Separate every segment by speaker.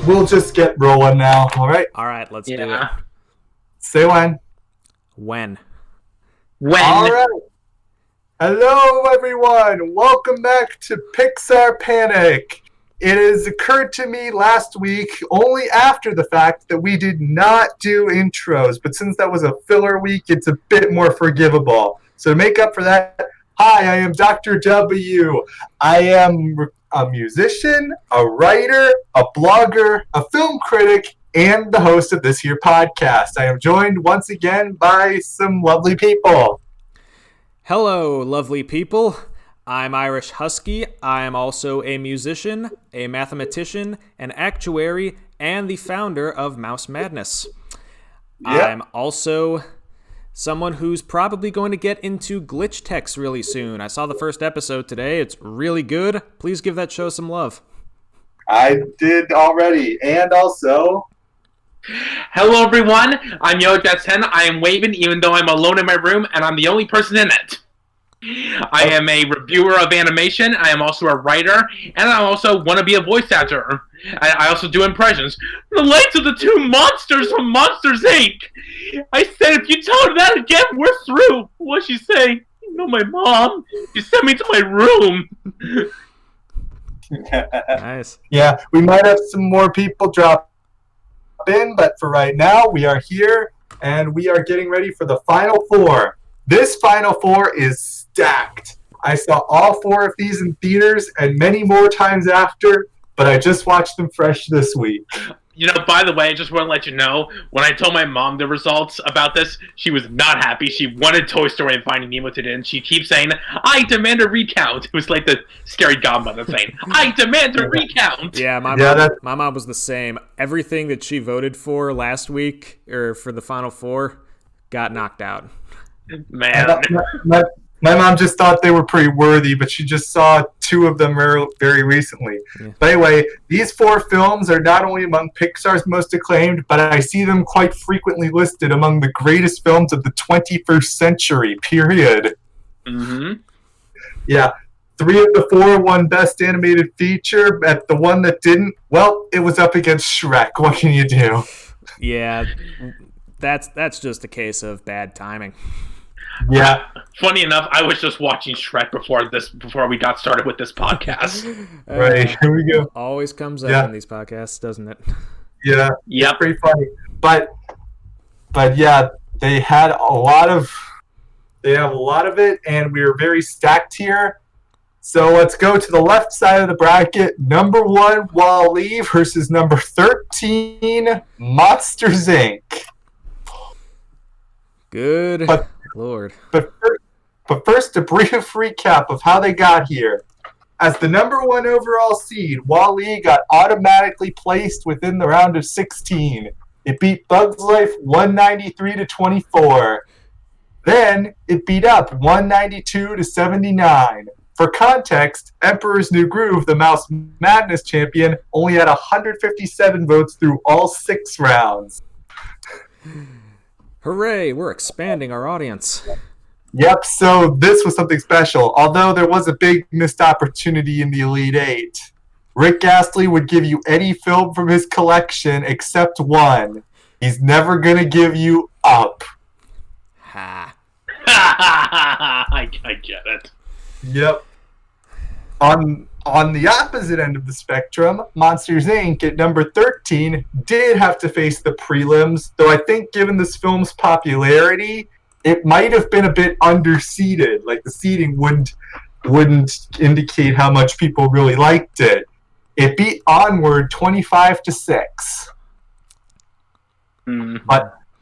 Speaker 1: we'll just get rolling now, all right?
Speaker 2: All right, let's do it.
Speaker 1: Say when.
Speaker 2: When?
Speaker 1: All right. Hello, everyone. Welcome back to PIXAR Panic. It has occurred to me last week, only after the fact, that we did not do intros. But since that was a filler week, it's a bit more forgivable. So to make up for that, hi, I am Dr. W. I am a musician, a writer, a blogger, a film critic, and the host of this here podcast. I am joined once again by some lovely people.
Speaker 2: Hello, lovely people. I'm IrishHuskie. I am also a musician, a mathematician, an actuary, and the founder of Mouse Madness. Yep. I'm also someone who's probably going to get into glitch techs really soon. I saw the first episode today. It's really good. Please give that show some love.
Speaker 1: I did already. And also...
Speaker 3: Hello, everyone. I'm Yodajax. I am waving even though I'm alone in my room, and I'm the only person in it. I am a reviewer of animation. I am also a writer, and I also want to be a voice actor. I also do impressions. The legs of the two monsters from Monsters, Inc. I said, if you tell her that again, we're through. What'd she say? You know, my mom. She sent me to my room.
Speaker 2: Nice.
Speaker 1: Yeah, we might have some more people drop in, but for right now, we are here, and we are getting ready for the Final Four. This Final Four is stacked. I saw all four of these in theaters and many more times after, but I just watched them fresh this week.
Speaker 3: You know, by the way, I just want to let you know, when I told my mom the results about this, she was not happy. She wanted Toy Story and Finding Nemo to end. She keeps saying, I demand a recount. It was like the scary godmother saying, I demand a recount.
Speaker 2: Yeah, my mom was the same. Everything that she voted for last week, or for the Final Four, got knocked out.
Speaker 3: Man.
Speaker 1: My mom just thought they were pretty worthy, but she just saw two of them very recently. Yeah. But anyway, these four films are not only among Pixar's most acclaimed, but I see them quite frequently listed among the greatest films of the 21st century, period.
Speaker 3: Mm-hmm.
Speaker 1: Yeah. 3 of the 4 won Best Animated Feature, but the one that didn't, well, it was up against Shrek. What can you do?
Speaker 2: Yeah, that's just a case of bad timing.
Speaker 1: Yeah.
Speaker 3: Funny enough, I was just watching Shrek before we got started with this podcast.
Speaker 1: Right, here we go.
Speaker 2: Always comes up in these podcasts, doesn't it?
Speaker 1: Yeah.
Speaker 3: Yep.
Speaker 1: It's pretty funny. But yeah, they have a lot of it, and we are very stacked here. So let's go to the left side of the bracket. Number 1, WALL-E versus number 13, Monsters, Inc.
Speaker 2: Good Lord.
Speaker 1: But first, a brief recap of how they got here. As the number 1 overall seed, WALL-E got automatically placed within the round of 16. It beat Bugs Life 193-24. Then it beat up 192-79. For context, Emperor's New Groove, the Mouse Madness champion, only had 157 votes through all 6 rounds.
Speaker 2: Hooray, we're expanding our audience.
Speaker 1: Yep, so this was something special. Although there was a big missed opportunity in the Elite 8. Rick Astley would give you any film from his collection except one. He's never going to give you Up.
Speaker 2: Ha.
Speaker 3: I get it.
Speaker 1: Yep. On the opposite end of the spectrum, Monsters, Inc. at number 13 did have to face the prelims, though I think given this film's popularity, it might have been a bit underseeded. Like, the seeding wouldn't indicate how much people really liked it. It beat Onward 25-6.
Speaker 3: Mm-hmm.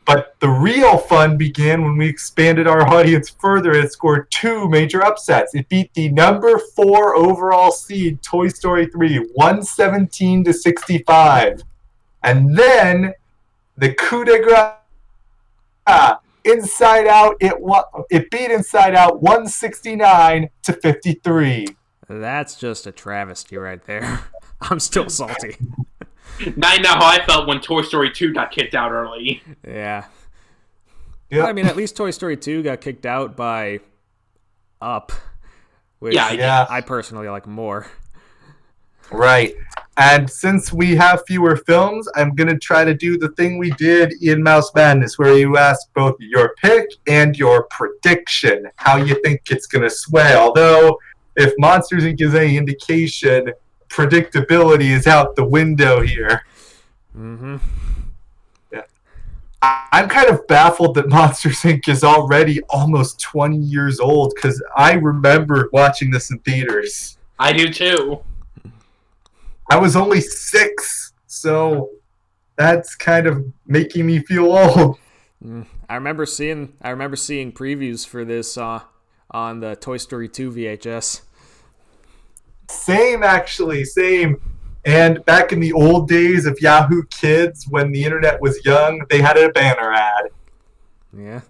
Speaker 1: But the real fun began when we expanded our audience further and scored 2 major upsets. It beat the number 4 overall seed, Toy Story 3, 117-65. And then the coup de grace, Inside Out, it beat Inside Out 169-53.
Speaker 2: That's just a travesty right there. I'm still salty.
Speaker 3: Now you know how I felt when Toy Story 2 got kicked out early.
Speaker 2: Yeah.
Speaker 1: Yep.
Speaker 2: I mean, at least Toy Story 2 got kicked out by Up, which
Speaker 1: Yeah.
Speaker 2: I personally like more.
Speaker 1: Right. And since we have fewer films, I'm going to try to do the thing we did in Mouse Madness, where you ask both your pick and your prediction, how you think it's going to sway. Although, if Monsters, Inc. is any indication, predictability is out the window here.
Speaker 2: Mm-hmm.
Speaker 1: Yeah. I'm kind of baffled that Monsters, Inc. is already almost 20 years old, because I remember watching this in theaters.
Speaker 3: I do too.
Speaker 1: I was only 6, so that's kind of making me feel old.
Speaker 2: I remember seeing previews for this on the Toy Story 2 VHS.
Speaker 1: Same, actually, same. And back in the old days of Yahoo Kids, when the internet was young, they had a banner ad.
Speaker 2: Yeah.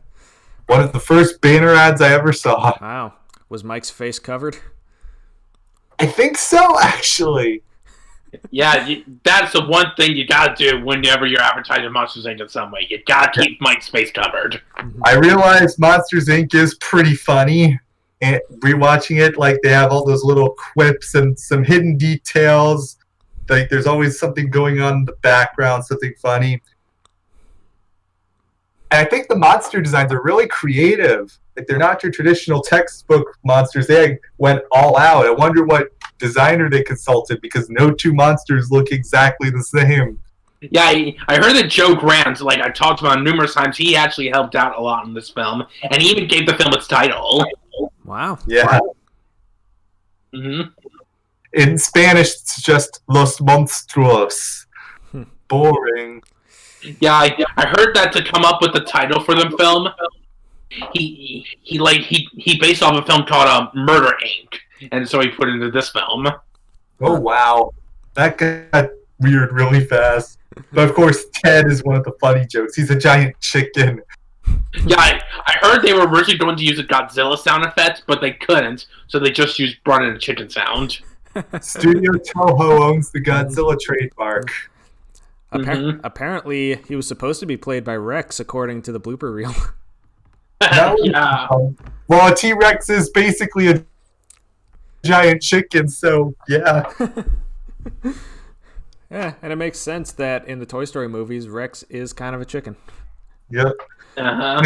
Speaker 1: One of the first banner ads I ever saw.
Speaker 2: Wow. Was Mike's face covered?
Speaker 1: I think so, actually.
Speaker 3: Yeah, that's the one thing you gotta do whenever you're advertising Monsters Inc. in some way. You gotta keep Mike's face covered.
Speaker 1: I realized Monsters Inc. is pretty funny. And rewatching it, like, they have all those little quips and some hidden details. Like, there's always something going on in the background, something funny. And I think the monster designs are really creative. Like, they're not your traditional textbook monsters. They went all out. I wonder what designer they consulted, because no two monsters look exactly the same.
Speaker 3: Yeah, I heard that Joe Grant, like I talked about numerous times, he actually helped out a lot in this film, and he even gave the film its title.
Speaker 2: Wow.
Speaker 1: Yeah.
Speaker 3: Mm-hmm.
Speaker 1: In Spanish, it's just Los Monstruos. Boring.
Speaker 3: Yeah, I heard that to come up with the title for the film, he based off a film called Murder Inc., and so he put it into this film.
Speaker 1: Oh, wow. That got weird really fast. But, of course, Ted is one of the funny jokes. He's a giant chicken.
Speaker 3: Yeah, I heard they were originally going to use a Godzilla sound effect, but they couldn't, so they just brought in a chicken sound.
Speaker 1: Studio Toho owns the Godzilla trademark.
Speaker 2: Apparently, he was supposed to be played by Rex, according to the blooper reel.
Speaker 3: Yeah.
Speaker 1: Well, a T-Rex is basically a giant chicken, so yeah.
Speaker 2: Yeah, and it makes sense that in the Toy Story movies, Rex is kind of a chicken.
Speaker 1: Yep.
Speaker 3: Uh-huh.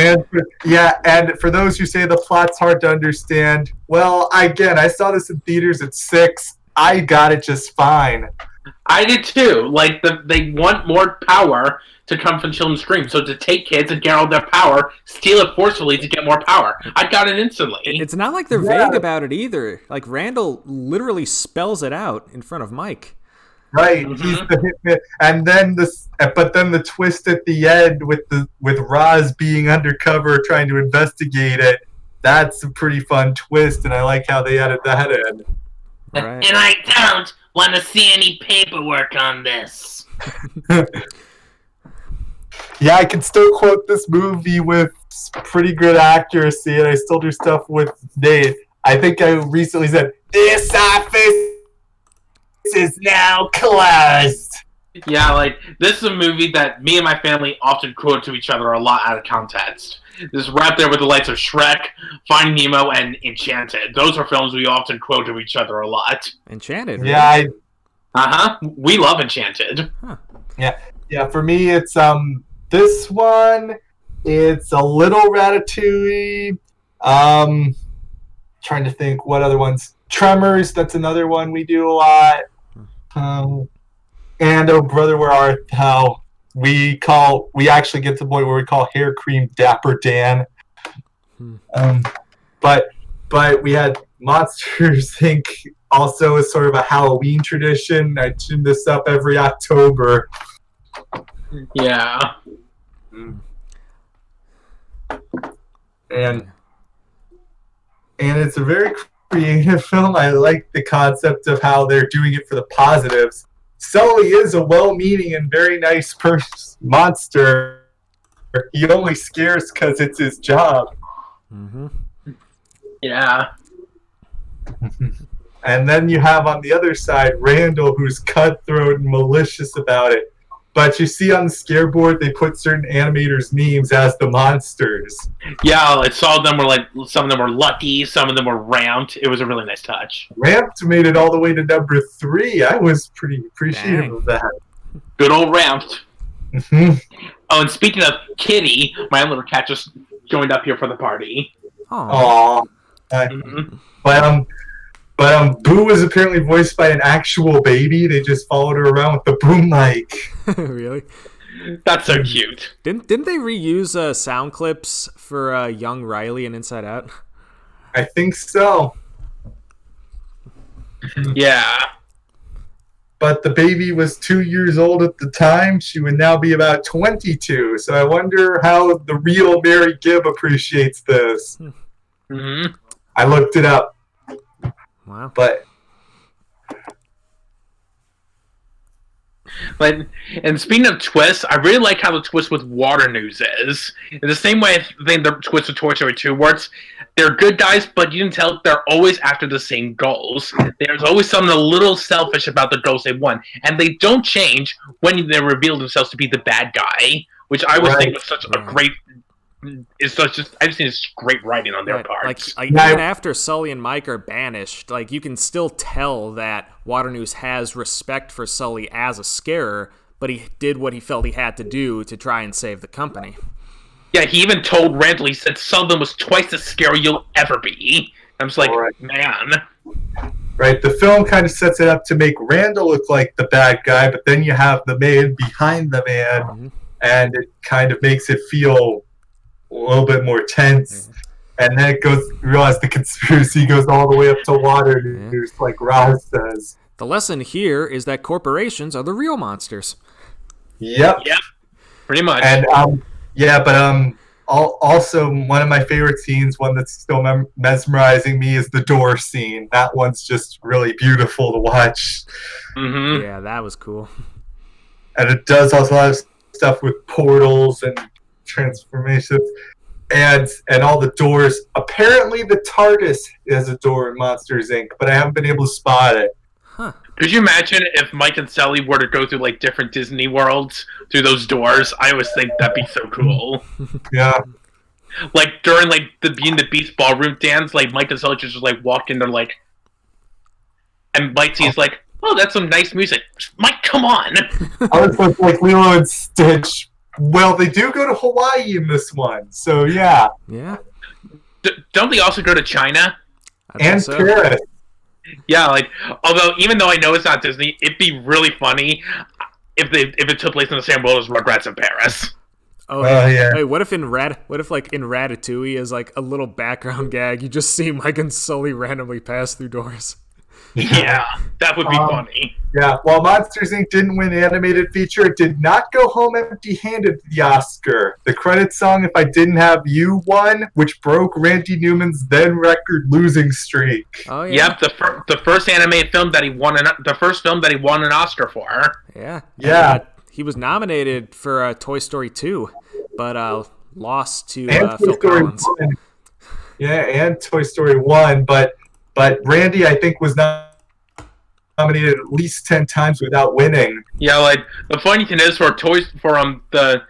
Speaker 1: And for those who say the plot's hard to understand, well, again, I saw this in theaters at 6. I got it just fine.
Speaker 3: I did too. Like, they want more power to come from children's dreams. So to take kids and get all their power, steal it forcefully to get more power. I got it instantly.
Speaker 2: It's not like they're vague about it either. Like, Randall literally spells it out in front of Mike.
Speaker 1: Right, he's the hitman, and then the twist at the end with Roz being undercover trying to investigate it. That's a pretty fun twist, and I like how they added that in.
Speaker 2: Right.
Speaker 3: And I don't want to see any paperwork on this.
Speaker 1: Yeah, I can still quote this movie with pretty good accuracy, and I still do stuff with Nate. I think I recently said, "This office is now closed."
Speaker 3: Yeah, like, this is a movie that me and my family often quote to each other a lot out of context. This is right there with the likes of Shrek, Finding Nemo, and Enchanted. Those are films we often quote to each other a lot.
Speaker 2: Enchanted.
Speaker 1: Yeah.
Speaker 3: We love Enchanted.
Speaker 2: Huh.
Speaker 1: Yeah. For me, it's this one. It's a little Ratatouille. Trying to think what other ones. Tremors. That's another one we do a lot. And Oh Brother, Where Art Thou? We actually get to the point where we call hair cream Dapper Dan. But we had Monsters Inc. also as sort of a Halloween tradition. I tune this up every October.
Speaker 3: Yeah.
Speaker 1: And it's a very creative film. I like the concept of how they're doing it for the positives. Sully is a well-meaning and very nice monster. He only scares because it's his job.
Speaker 2: Mm-hmm.
Speaker 3: Yeah.
Speaker 1: And then you have on the other side Randall, who's cutthroat and malicious about it. But you see on the scareboard, they put certain animators' names as the monsters.
Speaker 3: Yeah, like some of them were lucky, some of them were ramped. It was a really nice touch.
Speaker 1: Ramped made it all the way to number 3. I was pretty appreciative of that.
Speaker 3: Good old ramped.
Speaker 1: Mm-hmm.
Speaker 3: Oh, and speaking of Kitty, my little cat just joined up here for the party.
Speaker 1: Aww. But Boo was apparently voiced by an actual baby. They just followed her around with the boom mic.
Speaker 2: Really?
Speaker 3: That's so cute.
Speaker 2: Didn't they reuse sound clips for young Riley and Inside Out?
Speaker 1: I think so.
Speaker 3: Yeah.
Speaker 1: But the baby was 2 years old at the time. She would now be about 22. So I wonder how the real Mary Gibb appreciates this.
Speaker 3: Mm-hmm.
Speaker 1: I looked it up.
Speaker 2: Wow.
Speaker 1: But
Speaker 3: and speaking of twists, I really like how the twist with Water News is. In the same way I think the twist with Toy Story 2 works, they're good guys, but you can tell they're always after the same goals. There's always something a little selfish about the goals they want, and they don't change when they reveal themselves to be the bad guy, which I would think was such a great... I just think it's great writing on their part.
Speaker 2: Like even after Sully and Mike are banished, like you can still tell that Water News has respect for Sully as a scarer, but he did what he felt he had to do to try and save the company.
Speaker 3: Yeah, he even told Randall, he said, Sullivan was twice as scary you'll ever be. I'm just like, man.
Speaker 1: Right, the film kind of sets it up to make Randall look like the bad guy, but then you have the man behind the man, and it kind of makes it feel a little bit more tense. And then it goes, you realize the conspiracy goes all the way up to Water News, like Roz says.
Speaker 2: The lesson here is that corporations are the real monsters.
Speaker 1: Yep.
Speaker 3: Pretty much.
Speaker 1: And also one of my favorite scenes, one that's still mesmerizing me, is the door scene. That one's just really beautiful to watch.
Speaker 3: Mm-hmm.
Speaker 2: Yeah, that was cool.
Speaker 1: And it does also a lot of stuff with portals and transformations and all the doors. Apparently the TARDIS is a door in Monsters Inc., but I haven't been able to spot it.
Speaker 3: Could you imagine if Mike and Sally were to go through like different Disney worlds through those doors? I always think that'd be so cool.
Speaker 1: Yeah.
Speaker 3: Like during like the Being the Beast ballroom dance, like Mike and Sally just like walk in there like, and Mike sees like, oh, that's some nice music. Mike, come on.
Speaker 1: I was like Lilo and Stitch. Well, they do go to Hawaii in this one, so yeah.
Speaker 2: Yeah.
Speaker 3: Don't they also go to China?
Speaker 1: And so. Paris.
Speaker 3: Yeah, like, although even though I know it's not Disney, it'd be really funny if it took place in the same world as Rugrats in Paris.
Speaker 2: Oh yeah. Hey, what if in Ratatouille is like a little background gag? You just see Mike and Sully randomly pass through doors.
Speaker 3: Yeah, that would be funny.
Speaker 1: Yeah, while Monsters Inc. didn't win animated feature, it did not go home empty-handed to the Oscar. The credit song "If I Didn't Have You" won, which broke Randy Newman's then record losing streak.
Speaker 2: Oh yeah.
Speaker 3: Yep, the first animated film that he won an Oscar for.
Speaker 2: Yeah.
Speaker 1: Yeah.
Speaker 2: He was nominated for Toy Story 2, but lost to
Speaker 1: Toy
Speaker 2: Phil
Speaker 1: Story
Speaker 2: Collins.
Speaker 1: 1. Yeah, and Toy Story 1, but Randy, I think, was nominated at least 10 times without winning.
Speaker 3: Yeah, like, the funny thing is, for the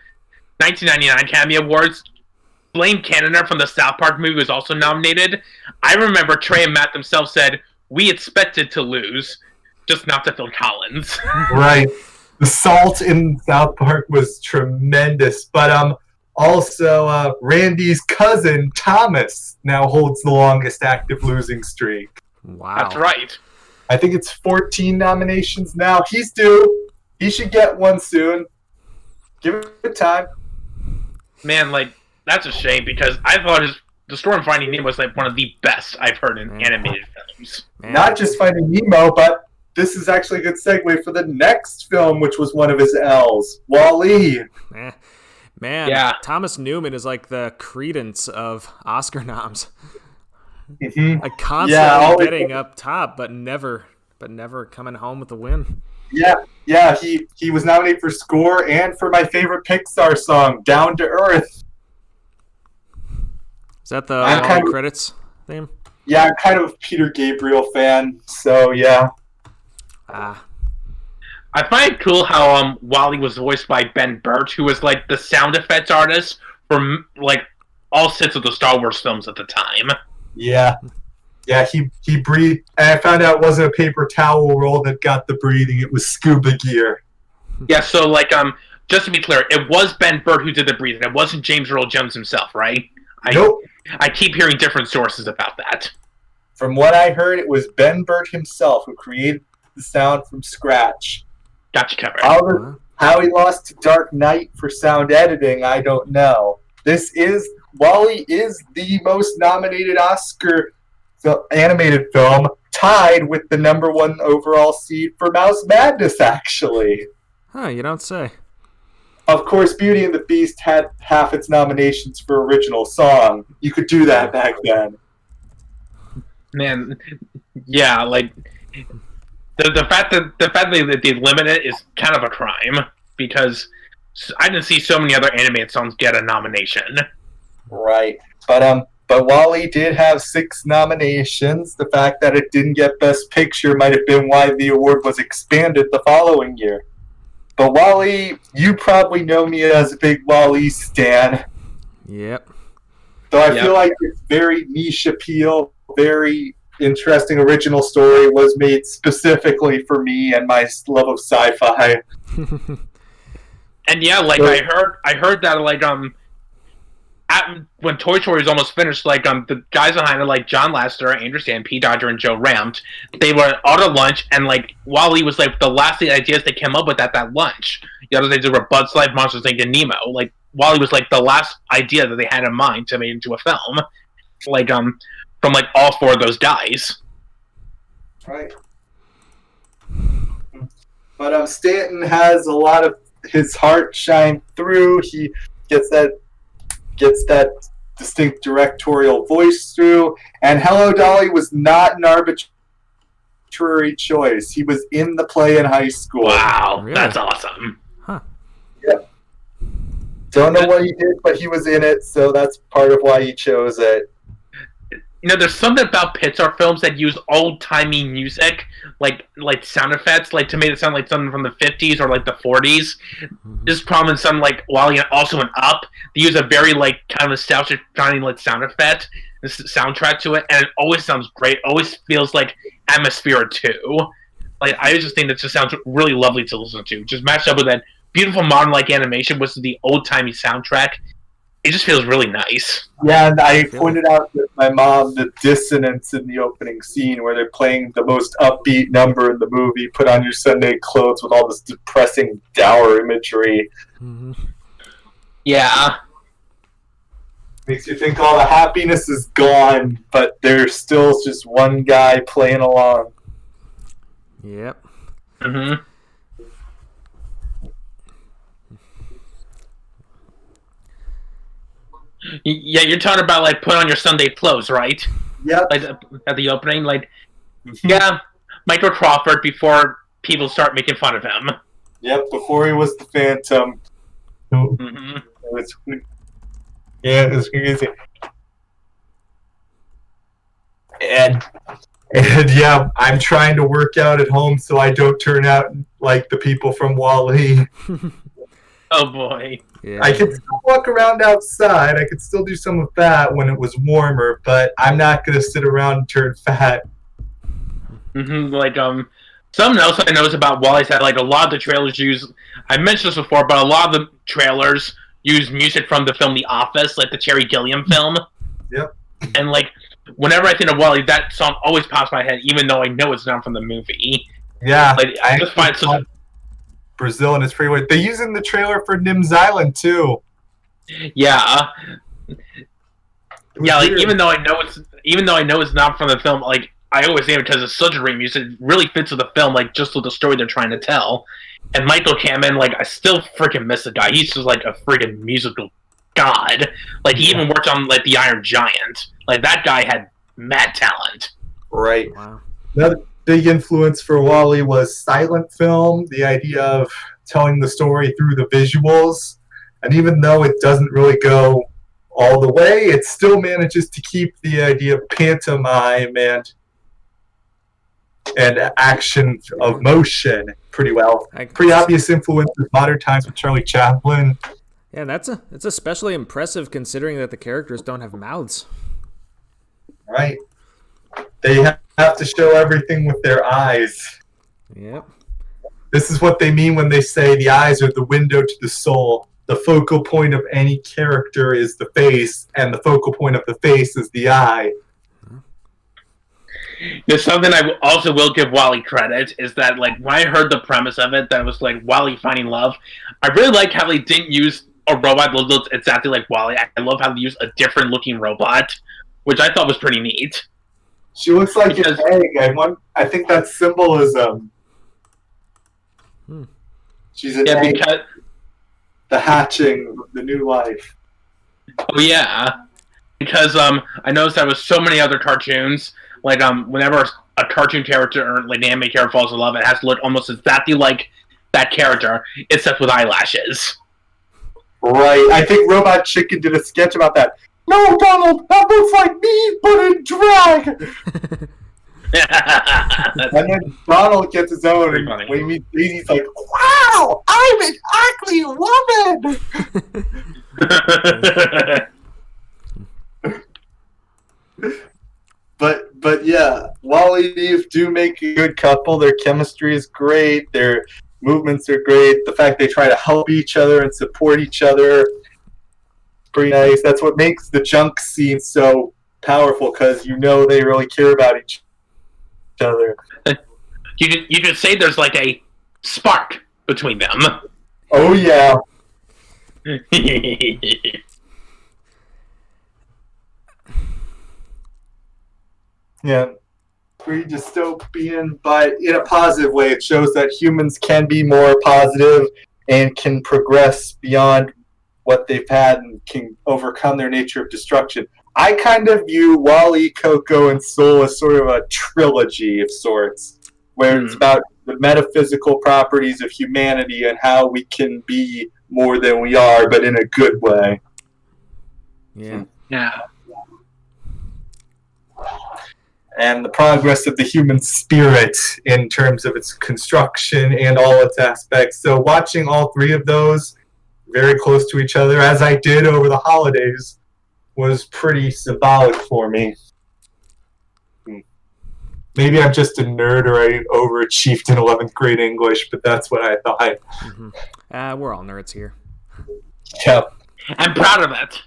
Speaker 3: 1999 Academy Awards, Blaine Canada from the South Park movie was also nominated. I remember Trey and Matt themselves said, we expected to lose, just not to Phil Collins.
Speaker 1: Right. The salt in South Park was tremendous, but also, Randy's cousin, Thomas, now holds the longest active losing streak.
Speaker 2: Wow.
Speaker 3: That's right.
Speaker 1: I think it's 14 nominations now. He's due. He should get one soon. Give it time.
Speaker 3: Man, like, that's a shame, because I thought The Story of Finding Nemo was like one of the best I've heard in animated films.
Speaker 2: Man.
Speaker 1: Not just Finding Nemo, but this is actually a good segue for the next film, which was one of his L's, Wall-E.
Speaker 2: Man,
Speaker 3: yeah.
Speaker 2: Thomas Newman is like the Credence of Oscar noms.
Speaker 1: Mm-hmm.
Speaker 2: Like constantly getting up top, but never coming home with a win.
Speaker 1: Yeah. He was nominated for score and for my favorite Pixar song, Down to Earth.
Speaker 2: Is that the credits theme?
Speaker 1: Yeah, I'm kind of a Peter Gabriel fan, so yeah.
Speaker 3: I find it cool how Wally was voiced by Ben Burt, who was like the sound effects artist for like all 6 of the Star Wars films at the time.
Speaker 1: Yeah. Yeah, he breathed. And I found out it wasn't a paper towel roll that got the breathing. It was scuba gear.
Speaker 3: Yeah, so like just to be clear, it was Ben Burt who did the breathing. It wasn't James Earl Jones himself, right?
Speaker 1: Nope.
Speaker 3: I keep hearing different sources about that.
Speaker 1: From what I heard, it was Ben Burt himself who created the sound from scratch.
Speaker 3: Got you covered.
Speaker 1: How he lost to Dark Knight for sound editing, I don't know. Wall-E is the most nominated Oscar animated film, tied with the #1 overall seed for Mouse Madness, actually.
Speaker 2: Huh, you don't say.
Speaker 1: Of course, Beauty and the Beast had half its nominations for original song. You could do that back then.
Speaker 3: Man, yeah, like the fact that they limit it is kind of a crime, because I didn't see so many other animated songs get a nomination.
Speaker 1: Right, but Wall-E did have 6 nominations. The fact that it didn't get Best Picture might have been why the award was expanded the following year. But Wall-E, you probably know me as a big Wall-E stan.
Speaker 2: Yep.
Speaker 1: So I feel like it's very niche appeal, very interesting original story was made specifically for me and my love of sci-fi.
Speaker 3: And yeah, like I heard that like when Toy Story was almost finished, like the guys behind it, like John Lasseter, Andrew Sand, P. Dodger, and Joe Ramt, they were out at lunch, and like Wall-E was like the last ideas they came up with at that lunch. The other things were Bug's Life, Monsters Inc., and Nemo. Like Wall-E was like the last idea that they had in mind to make into a film. Like from like all 4 of those guys.
Speaker 1: Right. But Stanton has a lot of his heart shine through. He gets that distinct directorial voice through. And Hello Dolly was not an arbitrary choice. He was in the play in high school.
Speaker 3: Wow,
Speaker 2: really?
Speaker 3: That's awesome.
Speaker 2: Huh.
Speaker 1: Yep. Don't know what he did, but he was in it, so that's part of why he chose it.
Speaker 3: You know, there's something about PIXAR films that use old-timey music, like sound effects, like to make it sound like something from the 50s or like the 40s. This problem in some like Wall-E, also in Up, they use a very like kind of nostalgic sounding like sound effect, this soundtrack to it, and it always sounds great. It always feels like Atmosphere 2. Like I just think that just sounds really lovely to listen to. Just matched up with that beautiful modern like animation, which is the old-timey soundtrack. It just feels really nice.
Speaker 1: Yeah, and I pointed out to my mom the dissonance in the opening scene where they're playing the most upbeat number in the movie, Put On Your Sunday Clothes, with all this depressing, dour imagery.
Speaker 2: Mm-hmm.
Speaker 3: Yeah.
Speaker 1: Makes you think all the happiness is gone, but there's still just one guy playing along.
Speaker 2: Yep.
Speaker 3: Mm-hmm. Yeah, you're talking about like Put On Your Sunday Clothes, right?
Speaker 1: Yeah.
Speaker 3: Like at the opening, like yeah, Michael Crawford before people start making fun of him.
Speaker 1: Yep, before he was the Phantom.
Speaker 3: Mm-hmm.
Speaker 1: It was crazy. And yeah, I'm trying to work out at home so I don't turn out like the people from Wall-E.
Speaker 3: Oh boy.
Speaker 2: Yeah.
Speaker 1: I could still walk around outside. I could still do some of that when it was warmer, but I'm not going to sit around and turn fat.
Speaker 3: Mm-hmm. Like something else I noticed about Wall-E is that like a lot of the trailers use. I mentioned this before, but a lot of the trailers use music from the film The Office, like the Terry Gilliam film.
Speaker 1: Yep.
Speaker 3: And like whenever I think of Wall-E, that song always pops in my head, even though I know it's not from the movie.
Speaker 1: Yeah.
Speaker 3: Like I just find so.
Speaker 1: Brazil and it's pretty weird. They use it in the trailer for Nim's Island too.
Speaker 3: Yeah. Yeah, like
Speaker 1: weird.
Speaker 3: even though I know it's not from the film, like I always say it because it's such a great music. It really fits with the film, like just with the story they're trying to tell. And Michael Kamen, like I still freaking miss the guy. He's just like a freaking musical god. Like he even worked on like The Iron Giant. Like that guy had mad talent.
Speaker 1: Right.
Speaker 2: Wow.
Speaker 1: Another big influence for Wall-E was silent film, the idea of telling the story through the visuals. And even though it doesn't really go all the way, it still manages to keep the idea of pantomime and and action of motion pretty well. Pretty obvious influence of modern times with Charlie Chaplin.
Speaker 2: Yeah, it's especially impressive considering that the characters don't have mouths.
Speaker 1: Right. They have to show everything with their eyes.
Speaker 2: Yep.
Speaker 1: This is what they mean when they say the eyes are the window to the soul. The focal point of any character is the face, and the focal point of the face is the eye.
Speaker 3: There's something I also will give Wall-E credit, is that, like, when I heard the premise of it, that was, like, Wall-E finding love, I really like how they didn't use a robot that looks exactly like Wall-E. I love how they use a different-looking robot, which I thought was pretty neat.
Speaker 1: She looks like an egg. I think that's symbolism. She's an egg.
Speaker 3: Because
Speaker 1: the hatching of the new life.
Speaker 3: Oh yeah, because I noticed there was so many other cartoons. Like whenever a cartoon character or like an anime character falls in love, it has to look almost exactly like that character, except with eyelashes.
Speaker 1: Right. I think Robot Chicken did a sketch about that. No, Donald, that looks like me, but in drag. And then Donald gets his own, and when he meets Daisy, he's like, "Wow, I'm an ugly woman." But yeah, Wall-E and Eve do make a good couple. Their chemistry is great. Their movements are great. The fact they try to help each other and support each other, pretty nice. That's what makes the junk scene so powerful, because you know they really care about each other.
Speaker 3: You could say there's like a spark between them.
Speaker 1: Oh yeah. Yeah. Pretty dystopian, but in a positive way. It shows that humans can be more positive and can progress beyond what they've had and can overcome their nature of destruction. I kind of view Wall-E, Coco, and Soul as sort of a trilogy of sorts, where it's about the metaphysical properties of humanity and how we can be more than we are, but in a good way.
Speaker 2: Yeah.
Speaker 3: Yeah.
Speaker 1: And the progress of the human spirit in terms of its construction and all its aspects. So watching all three of those very close to each other, as I did over the holidays, was pretty symbolic for me. Maybe I'm just a nerd or I overachieved in 11th grade English, but that's what I thought.
Speaker 2: Mm-hmm. We're all nerds here.
Speaker 1: Yep.
Speaker 3: I'm proud of it.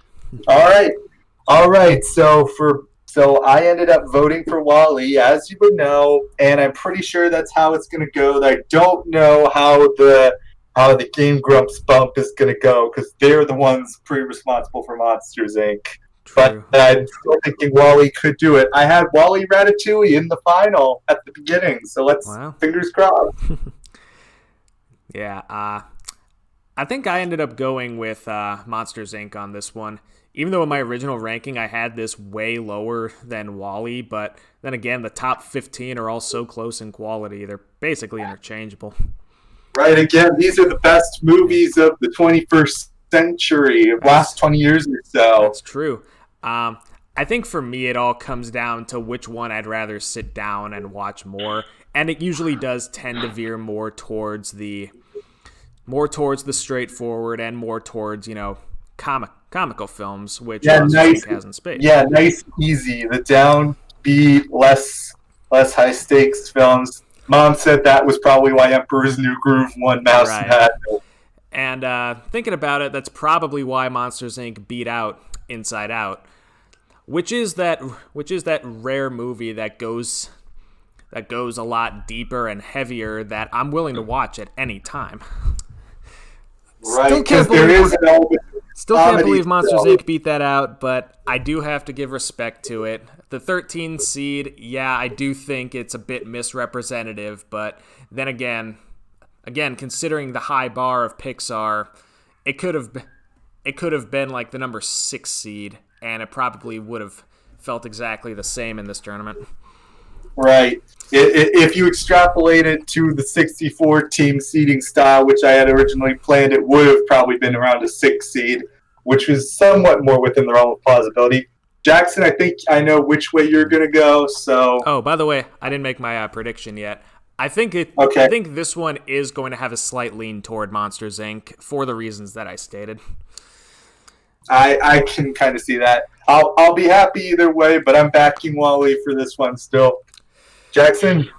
Speaker 1: All right. So I ended up voting for Wall-E, as you would know, and I'm pretty sure that's how it's going to go. I don't know how the Game Grumps bump is going to go, because they're the ones pretty responsible for Monsters, Inc.
Speaker 2: True.
Speaker 1: But I'm still thinking Wall-E could do it. I had Wall-E Ratatouille in the final at the beginning, so fingers crossed.
Speaker 2: Yeah, I think I ended up going with Monsters, Inc. on this one. Even though in my original ranking I had this way lower than Wall-E, but then again, the top 15 are all so close in quality, they're basically interchangeable.
Speaker 1: Right, again, these are the best movies of the 21st century, last 20 years or so.
Speaker 2: That's true. I think for me it all comes down to which one I'd rather sit down and watch more, and it usually does tend to veer more towards the straightforward and more towards, comical films, which Monsters, Inc. has in space.
Speaker 1: Yeah, nice, easy. The downbeat, less high stakes films. Mom said that was probably why Emperor's New Groove won Mouse and Hat.
Speaker 2: And thinking about it, that's probably why Monsters, Inc. beat out Inside Out, which is that rare movie that goes a lot deeper and heavier that I'm willing to watch at any time.
Speaker 1: Right,
Speaker 2: Still can't believe Monsters, Inc. beat that out, but I do have to give respect to it. The 13 seed, yeah, I do think it's a bit misrepresentative, but then again, considering the high bar of PIXAR, it could have been like the number 6 seed, and it probably would have felt exactly the same in this tournament.
Speaker 1: Right. If you extrapolate it to the 64-team seeding style, which I had originally planned, it would have probably been around a 6 seed, which was somewhat more within the realm of plausibility. Jackson, I think I know which way you're going to go, so...
Speaker 2: Oh, by the way, I didn't make my prediction yet. I think this one is going to have a slight lean toward Monsters, Inc. for the reasons that I stated.
Speaker 1: I can kind of see that. I'll be happy either way, but I'm backing Wally for this one still. Jackson?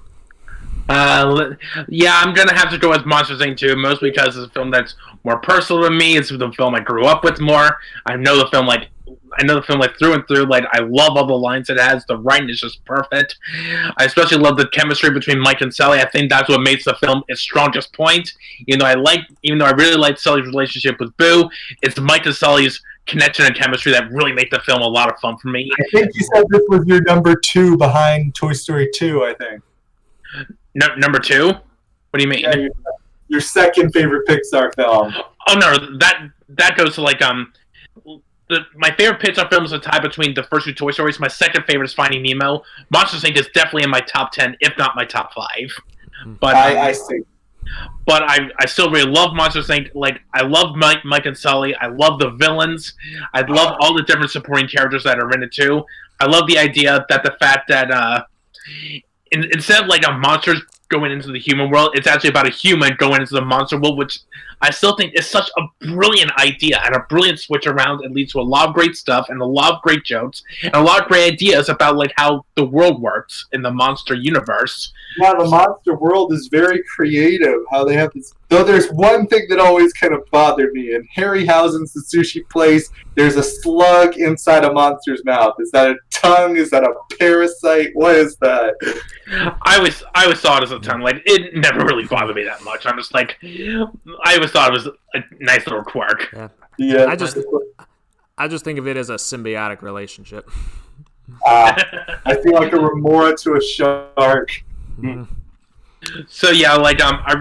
Speaker 3: Yeah, I'm gonna have to go with Monsters Inc. too, mostly because it's a film that's more personal to me. It's the film I grew up with more. I know the film like through and through. Like, I love all the lines it has. The writing is just perfect. I especially love the chemistry between Mike and Sully. I think that's what makes the film its strongest point. Even though I really like Sully's relationship with Boo, it's Mike and Sully's connection and chemistry that really make the film a lot of fun for me.
Speaker 1: I think you said this was your number 2 behind Toy Story 2, I think.
Speaker 3: Number 2? What do you mean?
Speaker 1: Yeah, your second favorite Pixar film.
Speaker 3: Oh no, that goes to like my favorite Pixar film is a tie between the first 2 Toy Stories. My second favorite is Finding Nemo. Monsters Inc. is definitely in my top 10, if not my top 5. But
Speaker 1: I see.
Speaker 3: But I still really love Monsters Inc. Like, I love Mike and Sully. I love the villains. I love all the different supporting characters that are in it too. I love the idea that the fact that instead of like a monster going into the human world, it's actually about a human going into the monster world, which I still think is such a brilliant idea and a brilliant switch around. It leads to a lot of great stuff and a lot of great jokes and a lot of great ideas about like how the world works in the monster universe.
Speaker 1: Yeah, the monster world is very creative. How they have this. Though there's one thing that always kind of bothered me. In Harryhausen's The Sushi Place, there's a slug inside a monster's mouth. Is that a tongue? Is that a parasite? What is that?
Speaker 3: I always saw it as a tongue. Like, it never really bothered me that much. I'm just like, I always thought it was a nice little quirk.
Speaker 1: Yeah.
Speaker 2: I just think of it as a symbiotic relationship.
Speaker 1: I feel like a remora to a shark.
Speaker 2: Mm.
Speaker 3: So yeah, like while I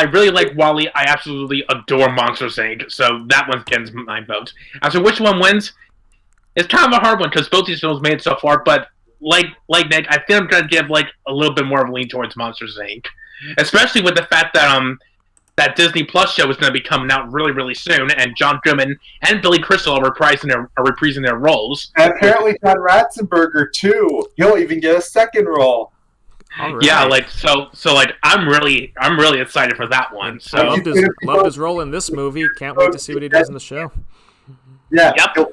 Speaker 3: really like Wally, I absolutely adore Monsters Inc. So that one gets my vote. So which one wins? It's kind of a hard one because both these films made it so far. But like Nick, I think I'm gonna give like a little bit more of a lean towards Monsters Inc. Especially with the fact that that Disney Plus show is going to be coming out really, really soon, and John Goodman and Billy Crystal are reprising their roles.
Speaker 1: And apparently John Ratzenberger too. He'll even get a second role.
Speaker 2: Right.
Speaker 3: Yeah, like so like I'm really excited for that one. So
Speaker 2: loved his role in this movie. Can't wait to see what he does in the show.
Speaker 1: Yeah.
Speaker 3: Yep.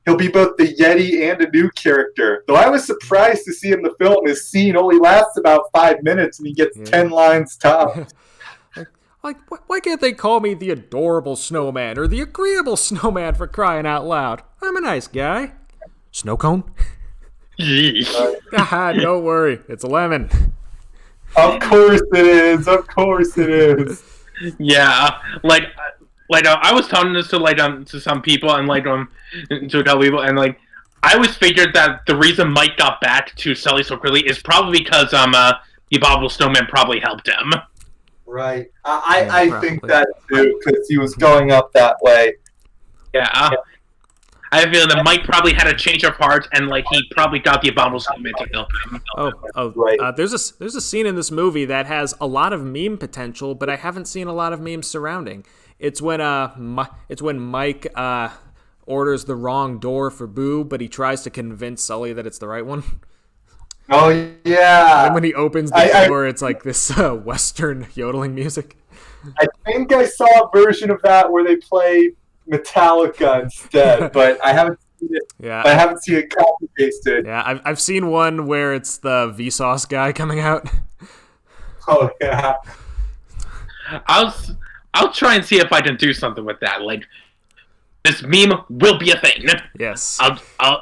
Speaker 1: He'll be both the Yeti and a new character. Though I was surprised to see in the film his scene only lasts about 5 minutes and he gets 10 lines tops.
Speaker 2: Like, why can't they call me the adorable snowman or the agreeable snowman, for crying out loud? I'm a nice guy. Snow cone? Don't worry. It's a lemon.
Speaker 1: Of course it is. Of course it is.
Speaker 3: Yeah. I was telling this to to some people and to a couple people, and like I always figured that the reason Mike got back to Sully so quickly is probably because the abominable snowman probably helped him.
Speaker 1: Right. I think that too, because he was going up that way.
Speaker 3: Yeah. I feel that Mike probably had a change of heart, and like he probably got the abominable snowman to help him.
Speaker 2: Right. There's a scene in this movie that has a lot of meme potential, but I haven't seen a lot of memes surrounding. It's when Mike orders the wrong door for Boo, but he tries to convince Sully that it's the right one.
Speaker 1: Oh yeah!
Speaker 2: And when he opens the door, it's like this Western yodeling music.
Speaker 1: I think I saw a version of that where they play Metallica instead, but I haven't seen it. Yeah, I haven't seen it copy pasted.
Speaker 2: Yeah, I've seen one where it's the Vsauce guy coming out.
Speaker 1: Oh yeah.
Speaker 3: I'll try and see if I can do something with that. Like, this meme will be a thing.
Speaker 2: Yes.
Speaker 3: I'll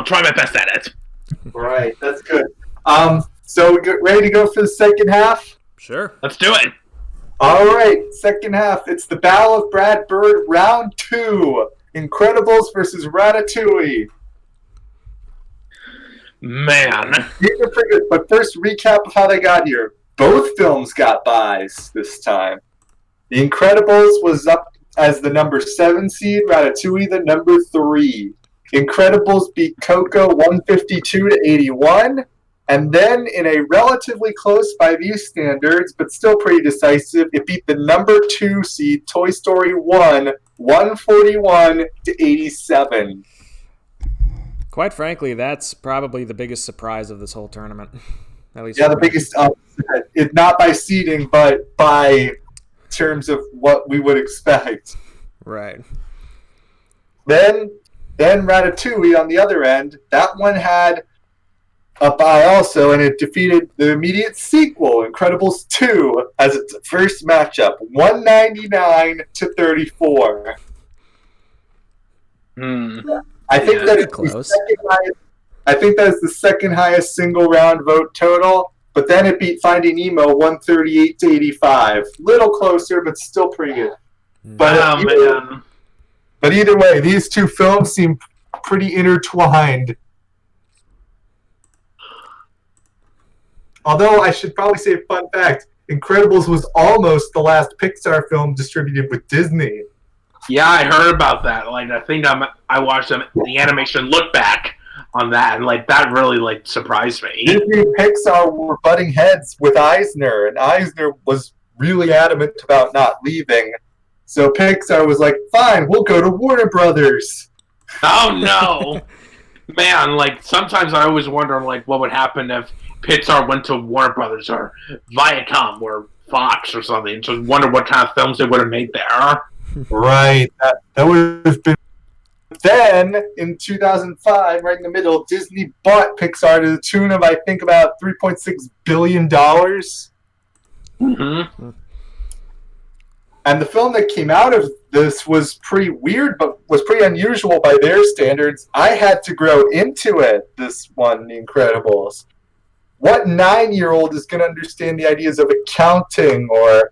Speaker 3: try my best at it.
Speaker 1: Right, that's good. So we ready to go for the second half?
Speaker 2: Sure.
Speaker 3: Let's do it.
Speaker 1: All right, second half. It's the Battle of Brad Bird, round 2. Incredibles versus Ratatouille.
Speaker 3: Man.
Speaker 1: But first, recap of how they got here. Both films got buys this time. The Incredibles was up as the number 7 seed, Ratatouille the number 3. Incredibles beat Coco 152-81, and then in a relatively close by these standards, but still pretty decisive, it beat the number 2 seed Toy Story 1 141-87.
Speaker 2: Quite frankly, that's probably the biggest surprise of this whole tournament. At least
Speaker 1: the biggest upset. It's not by seeding, but by terms of what we would expect.
Speaker 2: Right.
Speaker 1: Then Ratatouille on the other end. That one had a bye also, and it defeated the immediate sequel, Incredibles 2, as its first matchup, 199-34. I think that is
Speaker 2: close.
Speaker 1: I think that's the second highest single round vote total, but then it beat Finding Nemo 138-85. Little closer, but still pretty good. But either way, these two films seem pretty intertwined. Although I should probably say a fun fact, Incredibles was almost the last Pixar film distributed with Disney.
Speaker 3: Yeah, I heard about that. Like, I think I watched the animation look back on that, and like that really surprised me.
Speaker 1: Disney and Pixar were butting heads with Eisner, and Eisner was really adamant about not leaving. So Pixar was like, "Fine, we'll go to Warner Brothers."
Speaker 3: Oh no, man! Like sometimes I always wonder what would happen if Pixar went to Warner Brothers or Viacom or Fox or something. Just wonder what kind of films they would have made there.
Speaker 1: Right. That would have been. Then, in 2005, right in the middle, Disney bought Pixar to the tune of, I think, about $3.6 billion.
Speaker 3: Mm-hmm.
Speaker 1: And the film that came out of this was pretty weird, but was pretty unusual by their standards. I had to grow into it, this one, The Incredibles. What 9-year-old is going to understand the ideas of accounting or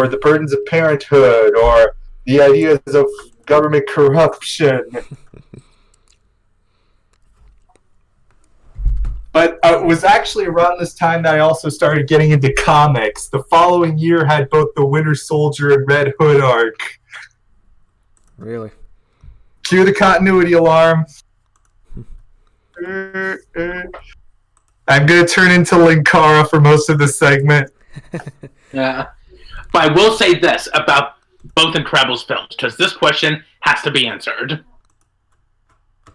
Speaker 1: the burdens of parenthood or the ideas of government corruption? But it was actually around this time that I also started getting into comics. The following year had both the Winter Soldier and Red Hood arc.
Speaker 2: Really?
Speaker 1: Cue the continuity alarm. I'm going to turn into Linkara for most of this segment.
Speaker 3: Yeah. But I will say this about both Incredibles films, because this question has to be answered.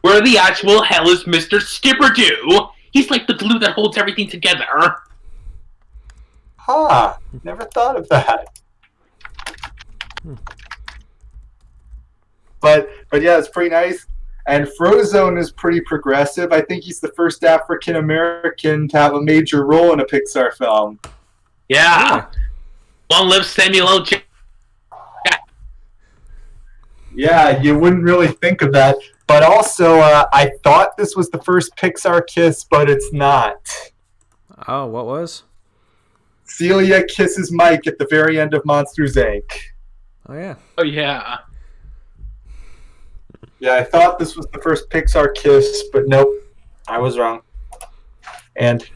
Speaker 3: Where the actual hell is Mr. Skipperdo? He's like the glue that holds everything together.
Speaker 1: Never thought of that. But yeah, it's pretty nice. And Frozone is pretty progressive. I think he's the first African American to have a major role in a Pixar film.
Speaker 3: Yeah. Long live Samuel L. Jackson.
Speaker 1: Yeah, you wouldn't really think of that. But also, I thought this was the first Pixar kiss, but it's not.
Speaker 2: Oh, what was?
Speaker 1: Celia kisses Mike at the very end of Monsters, Inc.
Speaker 2: Oh, yeah.
Speaker 3: Oh, yeah.
Speaker 1: Yeah, I thought this was the first Pixar kiss, but nope. I was wrong. And,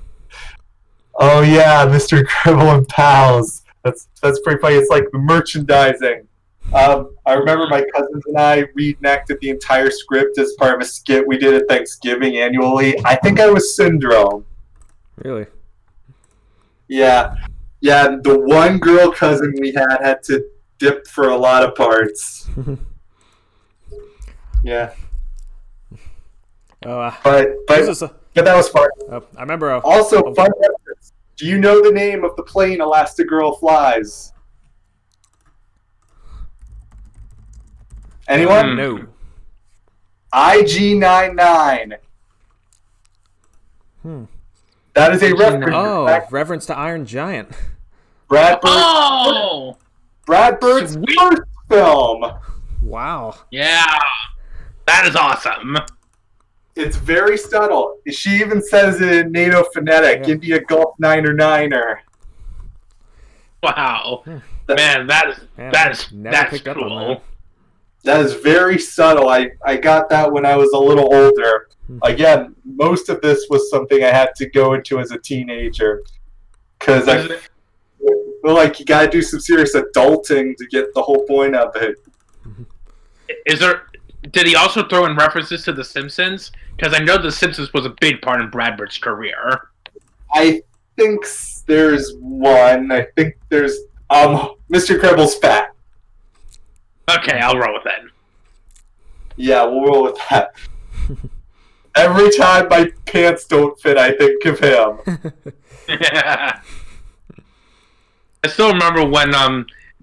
Speaker 1: oh yeah, Mr. Incredible and Pals. That's pretty funny. It's like the merchandising. I remember my cousins and I reenacted the entire script as part of a skit we did at Thanksgiving annually. I think I was Syndrome.
Speaker 2: Really?
Speaker 1: Yeah. Yeah, the one girl cousin we had to dip for a lot of parts. Yeah. But that was fun.
Speaker 2: I remember.
Speaker 1: Also, fun reference. Do you know the name of the plane Elastigirl flies? Anyone?
Speaker 2: No.
Speaker 1: IG-99. That is a reference.
Speaker 2: Oh, reference to Iron Giant.
Speaker 1: Brad Bird's first film.
Speaker 2: Wow.
Speaker 3: Yeah. That is awesome.
Speaker 1: It's very subtle. She even says it in NATO phonetic, India Gulf Niner Niner.
Speaker 3: Wow. Man, that's cool.
Speaker 1: That is very subtle. I got that when I was a little older. Again, most of this was something I had to go into as a teenager. Because I feel like you gotta do some serious adulting to get the whole point of it.
Speaker 3: Did he also throw in references to The Simpsons? Because I know The Simpsons was a big part in Brad Bird's career.
Speaker 1: I think there's one. I think there's Mr. Incredible's fat.
Speaker 3: Okay, I'll roll with that.
Speaker 1: Yeah, we'll roll with that. Every time my pants don't fit, I think of him.
Speaker 3: I still remember when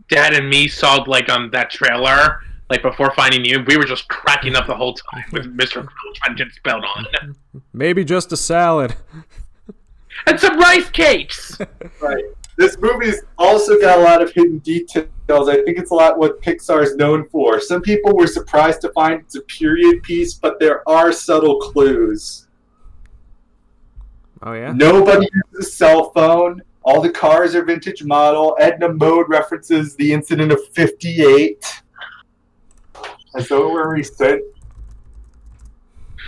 Speaker 3: Dad and me saw like that trailer like before Finding You. We were just cracking up the whole time with Mr. Krill trying to get spelled on.
Speaker 2: Maybe just a salad.
Speaker 3: And some rice cakes!
Speaker 1: Right. This movie's also got a lot of hidden details. I think it's a lot what Pixar is known for. Some people were surprised to find it's a period piece, but there are subtle clues.
Speaker 2: Oh, yeah?
Speaker 1: Nobody uses a cell phone. All the cars are vintage model. Edna Mode references the incident of 58. As though we're recent.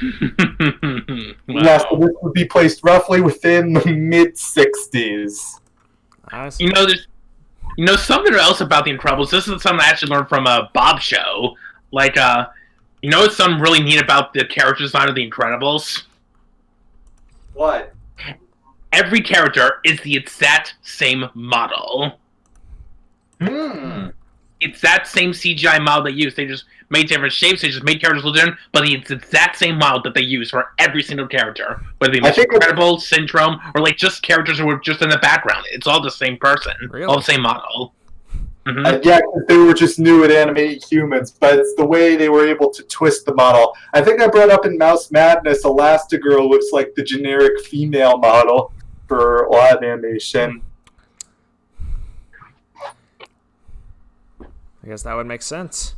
Speaker 3: Wow.
Speaker 1: Yeah, so this would be placed roughly within the mid-60s.
Speaker 3: You know something else about The Incredibles. This is something I actually learned from a Bob show. Like, you know what's something really neat about the character design of The Incredibles?
Speaker 1: What?
Speaker 3: Every character is the exact same model. It's that same CGI model they use. They just made different shapes. They just made characters look different, but it's the exact same model that they use for every single character, whether it be Mr. Incredible, Syndrome, or like just characters who were just in the background. It's all the same person,
Speaker 2: really?
Speaker 3: All the same model.
Speaker 1: Yeah, they were just new at animating humans, but it's the way they were able to twist the model. I think I brought up in Mouse Madness, Elastigirl looks like the generic female model for a lot of animation.
Speaker 2: I guess that would make sense.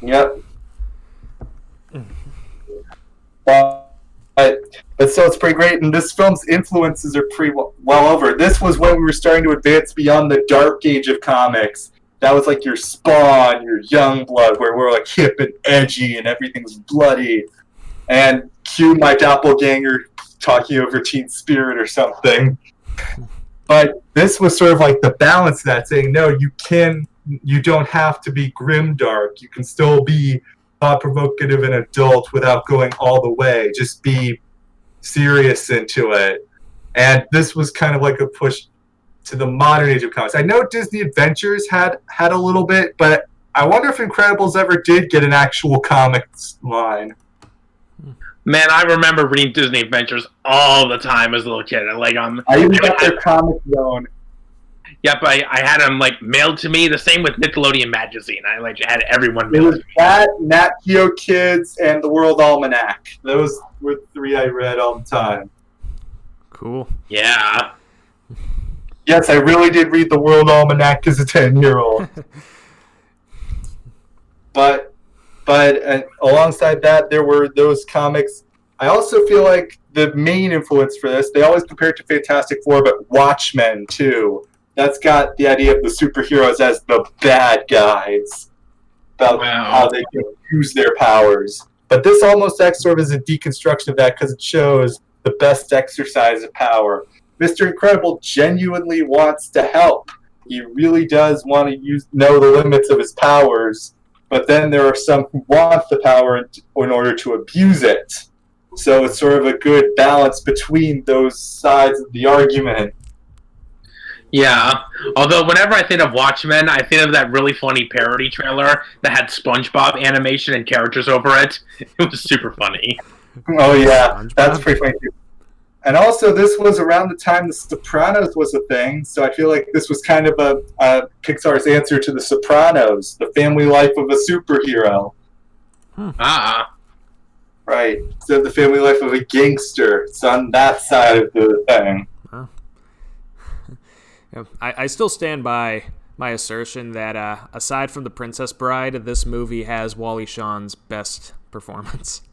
Speaker 1: Yep. But so it's pretty great, and this film's influences are pretty well over. This was when we were starting to advance beyond the dark age of comics. That was like your Spawn, your Youngblood, where we're like hip and edgy and everything's bloody. And cue my doppelganger talking over Teen Spirit or something. But this was sort of like the balance of that, saying, no, you don't have to be grimdark. You can still be thought-provocative and adult without going all the way. Just be serious into it. And this was kind of like a push to the modern age of comics. I know Disney Adventures had a little bit, but I wonder if Incredibles ever did get an actual comics line.
Speaker 3: Man, I remember reading Disney Adventures all the time as a little kid.
Speaker 1: I even got their comic zone.
Speaker 3: Yep, I had them like mailed to me. The same with Nickelodeon Magazine. I had everyone
Speaker 1: It
Speaker 3: mailed
Speaker 1: was
Speaker 3: to me.
Speaker 1: that, Nat Geo Kids, and the World Almanac. Those were the three I read all the time.
Speaker 2: Cool.
Speaker 3: Yeah.
Speaker 1: Yes, I really did read the World Almanac as a 10-year-old. But alongside that, there were those comics. I also feel like the main influence for this, they always compare it to Fantastic Four, but Watchmen, too. That's got the idea of the superheroes as the bad guys, about how they can use their powers. But this almost acts sort of as a deconstruction of that because it shows the best exercise of power. Mr. Incredible genuinely wants to help. He really does want to know the limits of his powers, but then there are some who want the power in order to abuse it. So it's sort of a good balance between those sides of the argument.
Speaker 3: Yeah. Although whenever I think of Watchmen, I think of that really funny parody trailer that had SpongeBob animation and characters over it. It was super funny.
Speaker 1: Oh yeah, that's pretty funny too. And also, this was around the time The Sopranos was a thing, so I feel like this was kind of a Pixar's answer to The Sopranos, the family life of a superhero. Right. So the family life of a gangster. It's on that side of the thing.
Speaker 2: Wow. I still stand by my assertion that aside from The Princess Bride, this movie has Wally Shawn's best performance.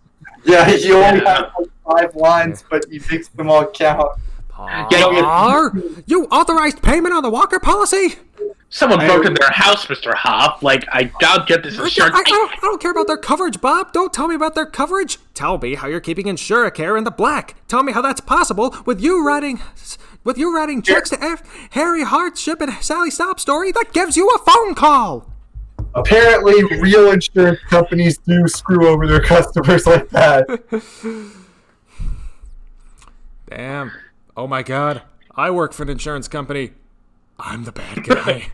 Speaker 1: Yeah, he only has like 5 lines, but he makes them all count.
Speaker 2: You authorized payment on the Walker policy?
Speaker 3: Someone broke into their house, Mr. Hoff. Like, I gotta get this insurance.
Speaker 2: I don't care about their coverage, Bob. Don't tell me about their coverage. Tell me how you're keeping Insuracare in the black. Tell me how that's possible with you writing checks to Harry Hardship and Sally Stop Story that gives you a phone call.
Speaker 1: Apparently, real insurance companies do screw over their customers like that.
Speaker 2: Damn. Oh my god. I work for an insurance company. I'm the bad guy.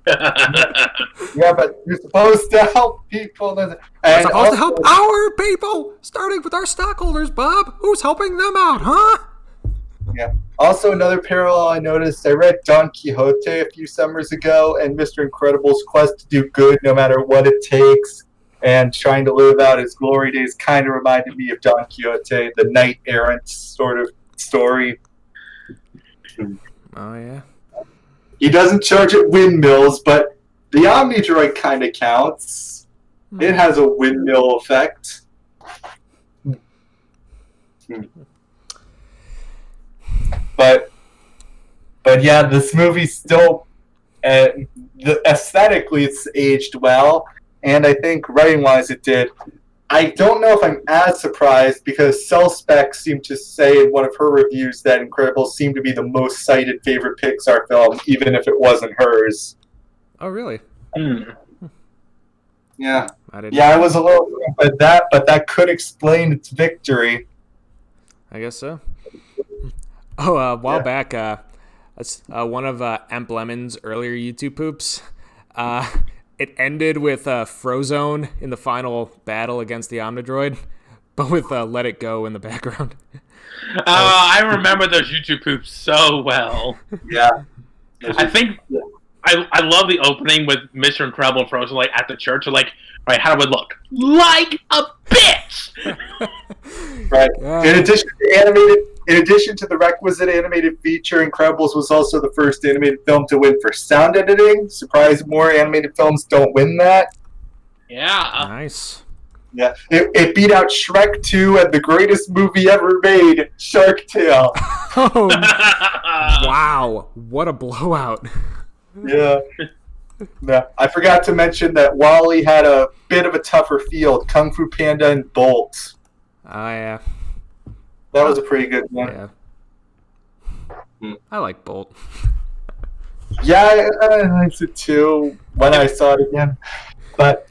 Speaker 1: Yeah, but you're supposed to help people.
Speaker 2: We're supposed to help our people, starting with our stockholders, Bob. Who's helping them out, huh?
Speaker 1: Yeah. Also, another parallel I noticed, I read Don Quixote a few summers ago, and Mr. Incredible's quest to do good no matter what it takes and trying to live out his glory days kind of reminded me of Don Quixote, the knight-errant sort of story.
Speaker 2: Oh, yeah.
Speaker 1: He doesn't charge at windmills, but the Omnidroid kind of counts. It has a windmill effect. But yeah, this movie still, aesthetically, it's aged well, and I think writing-wise it did. I don't know if I'm as surprised because Cell Spec seemed to say in one of her reviews that Incredibles seemed to be the most cited favorite Pixar film, even if it wasn't hers.
Speaker 2: Oh, really?
Speaker 1: Yeah.
Speaker 2: I
Speaker 1: was a little, but that could explain its victory.
Speaker 2: I guess so. Oh, a while back, that's one of Emp Lemon's earlier YouTube poops. It ended with Frozone in the final battle against the Omnidroid, but with Let It Go in the background.
Speaker 3: I remember those YouTube poops so well.
Speaker 1: Yeah.
Speaker 3: I think I love the opening with Mr. Incredible and Frozen like at the church. They're like, right, how do I look? Like a bitch!
Speaker 1: Right. In addition to the requisite animated feature, Incredibles was also the first animated film to win for sound editing. Surprise, more animated films don't win that.
Speaker 3: Yeah.
Speaker 2: Nice.
Speaker 1: Yeah. It beat out Shrek 2 and the greatest movie ever made, Shark Tale.
Speaker 2: Oh, wow. What a blowout.
Speaker 1: Yeah. Yeah. I forgot to mention that WALL-E had a bit of a tougher field, Kung Fu Panda and Bolt.
Speaker 2: Oh, yeah.
Speaker 1: That was a pretty good one.
Speaker 2: Yeah. I like Bolt.
Speaker 1: Yeah, I liked it too when I saw it again. But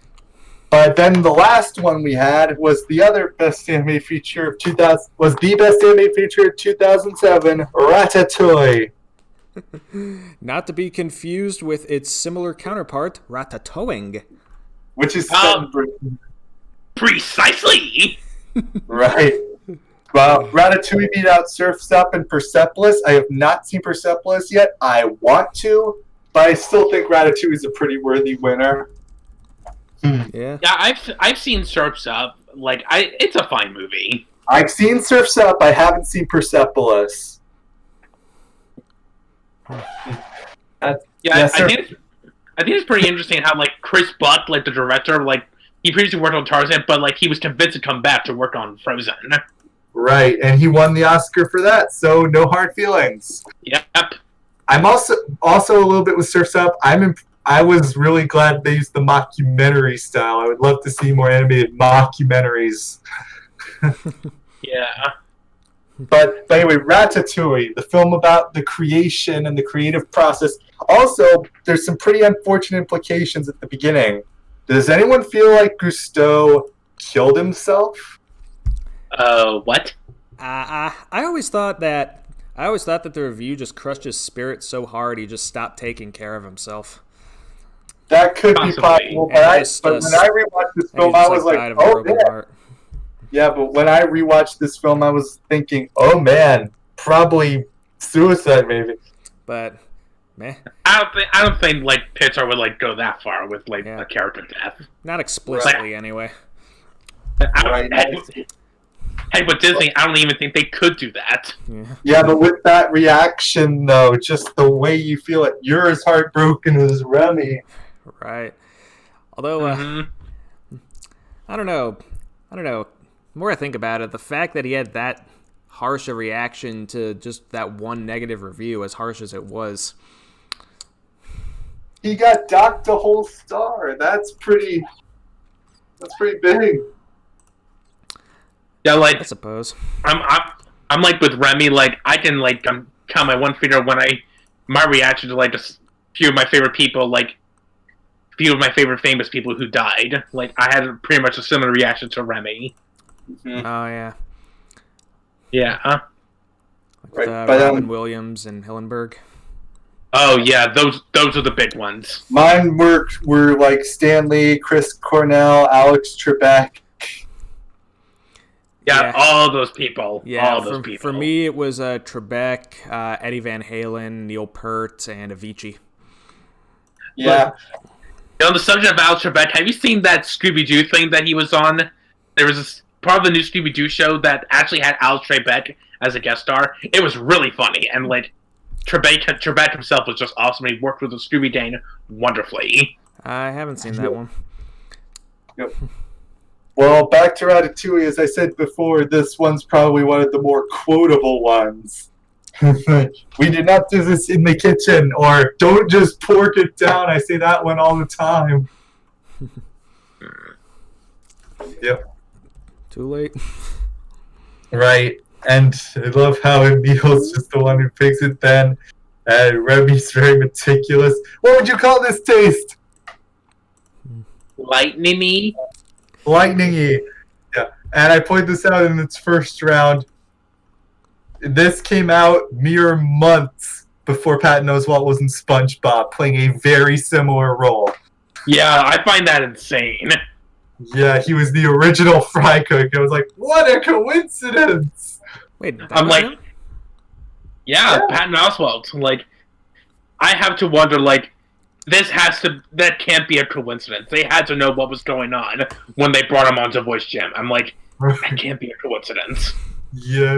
Speaker 1: then the last one we had was the other best animated feature of 2000. Was the best animated feature of 2007, Ratatouille.
Speaker 2: Not to be confused with its similar counterpart, Ratatouille.
Speaker 1: Which is set in Britain.
Speaker 3: Precisely!
Speaker 1: Right. Well, Ratatouille beat out Surf's Up and Persepolis. I have not seen Persepolis yet. I want to, but I still think Ratatouille is a pretty worthy winner.
Speaker 2: Yeah.
Speaker 3: Yeah, I've seen Surf's Up. Like, it's a fine movie.
Speaker 1: I've seen Surf's Up. I haven't seen Persepolis.
Speaker 3: I think it's pretty interesting how like Chris Buck, like the director, like he previously worked on Tarzan, but like he was convinced to come back to work on Frozen.
Speaker 1: Right, and he won the Oscar for that, so no hard feelings.
Speaker 3: Yep.
Speaker 1: I'm also a little bit with Surf's Up. I was really glad they used the mockumentary style. I would love to see more animated mockumentaries.
Speaker 3: Yeah.
Speaker 1: But anyway, Ratatouille, the film about the creation and the creative process. Also, there's some pretty unfortunate implications at the beginning. Does anyone feel like Gusteau killed himself?
Speaker 3: What?
Speaker 2: I always thought that the review just crushed his spirit so hard he just stopped taking care of himself.
Speaker 1: That could be possible, but when I rewatched this film, I was like, oh, yeah. Yeah, but when I rewatched this film, I was thinking, oh, man, probably suicide, maybe.
Speaker 2: But, meh.
Speaker 3: I don't think like Pixar would like go that far with like a character death.
Speaker 2: Not explicitly, anyway.
Speaker 3: Hey, with Disney, I don't even think they could do that.
Speaker 1: Yeah, but with that reaction, though, just the way you feel it, you're as heartbroken as Remy.
Speaker 2: Right. Although, I don't know. The more I think about it, the fact that he had that harsh a reaction to just that one negative review, as harsh as it was.
Speaker 1: He got docked a whole star. That's pretty big.
Speaker 3: Yeah, like
Speaker 2: I suppose.
Speaker 3: I'm like with Remy. Like I can like count my one finger when my reaction to like a few of my favorite people, like a few of my favorite famous people who died. Like I had pretty much a similar reaction to Remy.
Speaker 2: Mm-hmm. Oh yeah.
Speaker 3: Yeah.
Speaker 2: Like Robin Williams and Hillenburg.
Speaker 3: Oh yeah, those are the big ones.
Speaker 1: Mine were like Stanley, Chris Cornell, Alex Trebek.
Speaker 3: Yeah, all those people.
Speaker 2: Yeah,
Speaker 3: all those people.
Speaker 2: For me, it was Trebek, Eddie Van Halen, Neil Peart, and Avicii.
Speaker 1: Yeah.
Speaker 3: But, on the subject of Alex Trebek, have you seen that Scooby-Doo thing that he was on? There was this part of the new Scooby-Doo show that actually had Alex Trebek as a guest star. It was really funny, and like Trebek himself was just awesome. He worked with the Scooby Gang wonderfully.
Speaker 2: I haven't seen that one.
Speaker 1: Yep. Well, back to Ratatouille, as I said before, this one's probably one of the more quotable ones. We did not do this in the kitchen, or don't just pork it down. I say that one all the time. Yep.
Speaker 2: Too late.
Speaker 1: Right. And I love how Emil's just the one who picks it then. And Remy's very meticulous. What would you call this taste?
Speaker 3: Lightning-y?
Speaker 1: Lightning-y. Yeah. And I pointed this out in its first round. This came out mere months before Patton Oswalt was in SpongeBob, playing a very similar role.
Speaker 3: Yeah, I find that insane.
Speaker 1: Yeah, he was the original fry cook. I was like, what a coincidence!
Speaker 2: Wait,
Speaker 3: I'm like, yeah, Patton Oswalt. Like, I have to wonder, like, that can't be a coincidence. They had to know what was going on when they brought him on to voice Jim. I'm like, that can't be a coincidence.
Speaker 1: Yeah.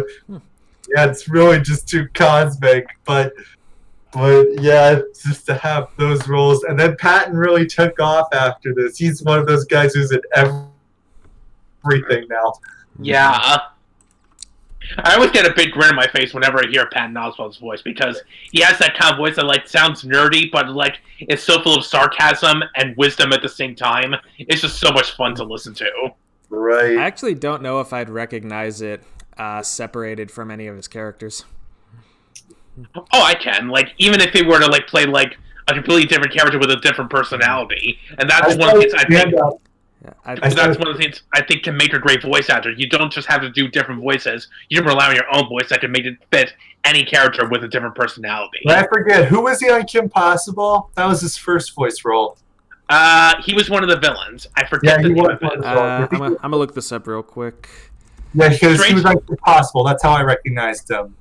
Speaker 1: Yeah, it's really just too cosmic, but yeah, just to have those roles. And then Patton really took off after this. He's one of those guys who's in everything now.
Speaker 3: Yeah. I always get a big grin on my face whenever I hear Patton Oswalt's voice, because he has that kind of voice that like sounds nerdy, but like it's so full of sarcasm and wisdom at the same time. It's just so much fun to listen to.
Speaker 1: Right.
Speaker 2: I actually don't know if I'd recognize it separated from any of his characters.
Speaker 3: Oh, I can. Like, even if they were to like play like a completely different character with a different personality, and that's one of the things I think. That's one of the things I think can make a great voice actor. You don't just have to do different voices. You can rely on your own voice that can make it fit any character with a different personality.
Speaker 1: But I forget, who was he on Kim Possible? That was his first voice role.
Speaker 3: He was one of the villains. I forget the name of it.
Speaker 2: I'm gonna look this up real quick.
Speaker 1: Yeah, because he was on Kim Possible. That's how I recognized him.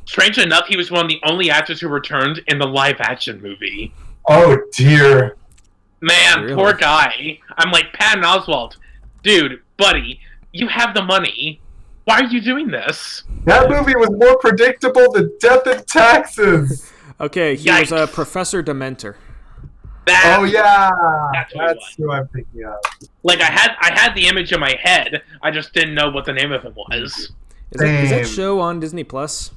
Speaker 3: Strangely enough, he was one of the only actors who returned in the live-action movie.
Speaker 1: Oh, dear.
Speaker 3: Man,
Speaker 2: Really?
Speaker 3: Poor guy. I'm like, Patton Oswalt, dude, buddy, you have the money. Why are you doing this?
Speaker 1: That movie was more predictable than Death and Taxes.
Speaker 2: Okay, he was a Professor Dementor.
Speaker 1: Oh, yeah.
Speaker 3: That's
Speaker 1: who I'm thinking of.
Speaker 3: Like, I had the image in my head. I just didn't know what the name of it was.
Speaker 2: Is that show on Disney Plus?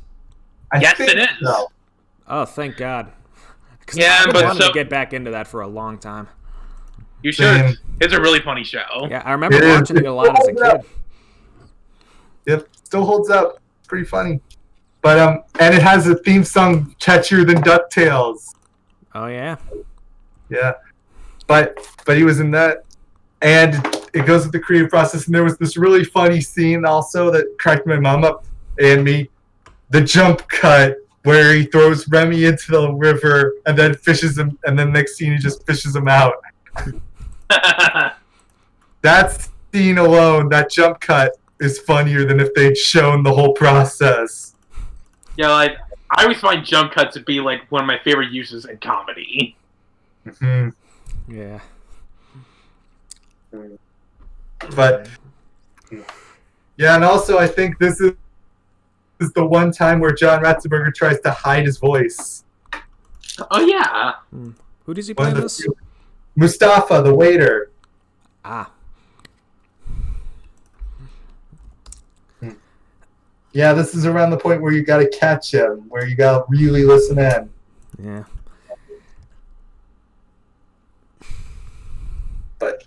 Speaker 3: Yes, it is.
Speaker 1: So.
Speaker 2: Oh, thank God.
Speaker 3: Yeah,
Speaker 2: I
Speaker 3: but
Speaker 2: wanted to get back into that for a long time.
Speaker 3: You should. It's a really funny show.
Speaker 2: Yeah, I remember watching it a lot as a kid.
Speaker 1: Yep, still holds up. Pretty funny. But and it has a theme song catchier than DuckTales.
Speaker 2: Oh yeah.
Speaker 1: Yeah. But he was in that, and it goes with the creative process. And there was this really funny scene also that cracked my mom up and me. The jump cut where he throws Remy into the river and then fishes him, and then next scene he just fishes him out. That scene alone, that jump cut, is funnier than if they'd shown the whole process.
Speaker 3: Yeah, like, I always find jump cuts to be, like, one of my favorite uses in comedy.
Speaker 1: Mm-hmm.
Speaker 2: Yeah.
Speaker 1: But, yeah, and also I think this is the one time where John Ratzenberger tries to hide his voice.
Speaker 3: Oh, yeah.
Speaker 2: Who does he play in this?
Speaker 1: Mustafa, the waiter.
Speaker 2: Ah.
Speaker 1: Yeah, this is around the point where you gotta catch him, where you gotta really listen in.
Speaker 2: Yeah.
Speaker 1: But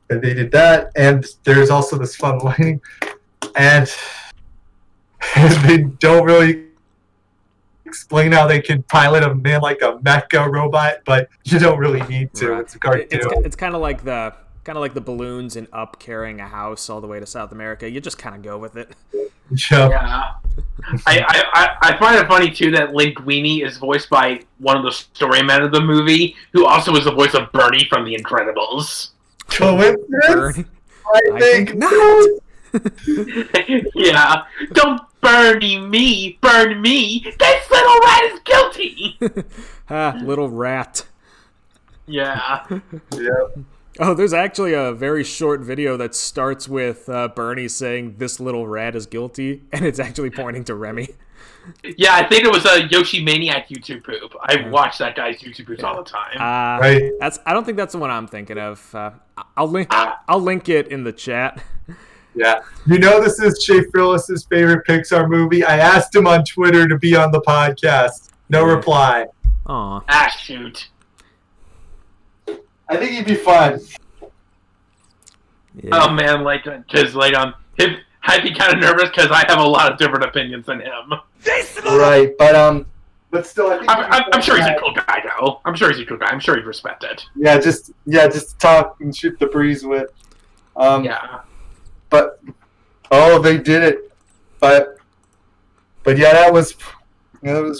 Speaker 1: they did that, and there's also this fun lighting, and they don't really explain how they can pilot a man like a mecha robot, but you don't really need to.
Speaker 2: Right.
Speaker 1: It's a cartoon.
Speaker 2: It's kind of like the kind of like the balloons in Up carrying a house all the way to South America. You just kind of go with it.
Speaker 3: Yeah. I find it funny too that Linguini is voiced by one of the story men of the movie, who also was the voice of Bernie from The Incredibles.
Speaker 1: Coincidence? I think
Speaker 2: not.
Speaker 3: Yeah. Don't Bernie me, burn me. This little rat is guilty.
Speaker 2: Little rat.
Speaker 3: Yeah.
Speaker 1: Yep.
Speaker 2: Oh, there's actually a very short video that starts with Bernie saying, "This little rat is guilty," and it's actually pointing to Remy.
Speaker 3: Yeah, I think it was a Yoshi Maniac YouTube poop. I watch that guy's YouTube poops all the time.
Speaker 1: Right.
Speaker 2: I don't think that's the one I'm thinking of. I'll link it in the chat.
Speaker 1: Yeah. You know this is Shea Frillis's favorite Pixar movie. I asked him on Twitter to be on the podcast. No reply.
Speaker 2: Aw.
Speaker 3: Ah, shoot.
Speaker 1: I think he'd be fun.
Speaker 2: Yeah.
Speaker 3: Oh man, I'd be kind of nervous because I have a lot of different opinions than him.
Speaker 1: Right, but still, I think
Speaker 3: I'm sure he's a cool guy, though. I'm sure he's a cool guy. I'm sure he's respected.
Speaker 1: Yeah, just talk and shoot the breeze with.
Speaker 3: Yeah.
Speaker 1: But they did it. But yeah, that was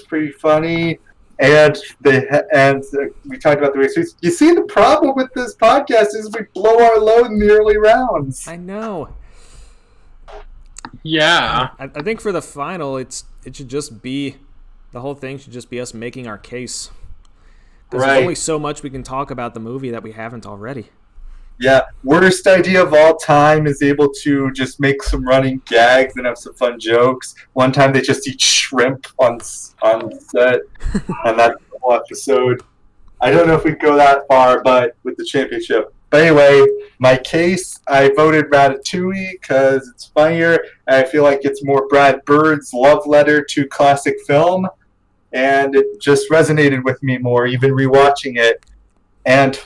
Speaker 1: pretty funny. And we talked about the race. You see, the problem with this podcast is we blow our load in the early rounds.
Speaker 2: I know.
Speaker 3: Yeah.
Speaker 2: I think for the final, it should just be, the whole thing should just be us making our case. Because there's only so much we can talk about the movie that we haven't already.
Speaker 1: Yeah, worst idea of all time is able to just make some running gags and have some fun jokes. One time they just eat shrimp on set, and that's the whole episode. I don't know if we go that far, but with the championship. But anyway, my case, I voted Ratatouille because it's funnier, and I feel like it's more Brad Bird's love letter to classic film, and it just resonated with me more, even rewatching it. And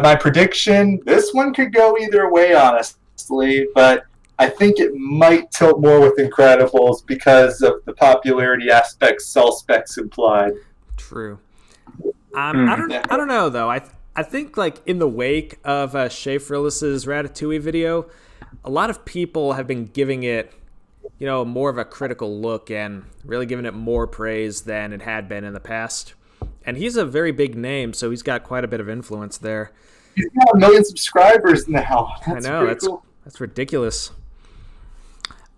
Speaker 1: my prediction, this one could go either way, honestly, but I think it might tilt more with Incredibles because of the popularity aspects Cell Specs implied.
Speaker 2: True. I don't know, though. I think, like, in the wake of Shea Frillis's Ratatouille video, a lot of people have been giving it, more of a critical look and really giving it more praise than it had been in the past. And he's a very big name, so he's got quite a bit of influence there.
Speaker 1: He's got 1 million subscribers now.
Speaker 2: I know, that's ridiculous.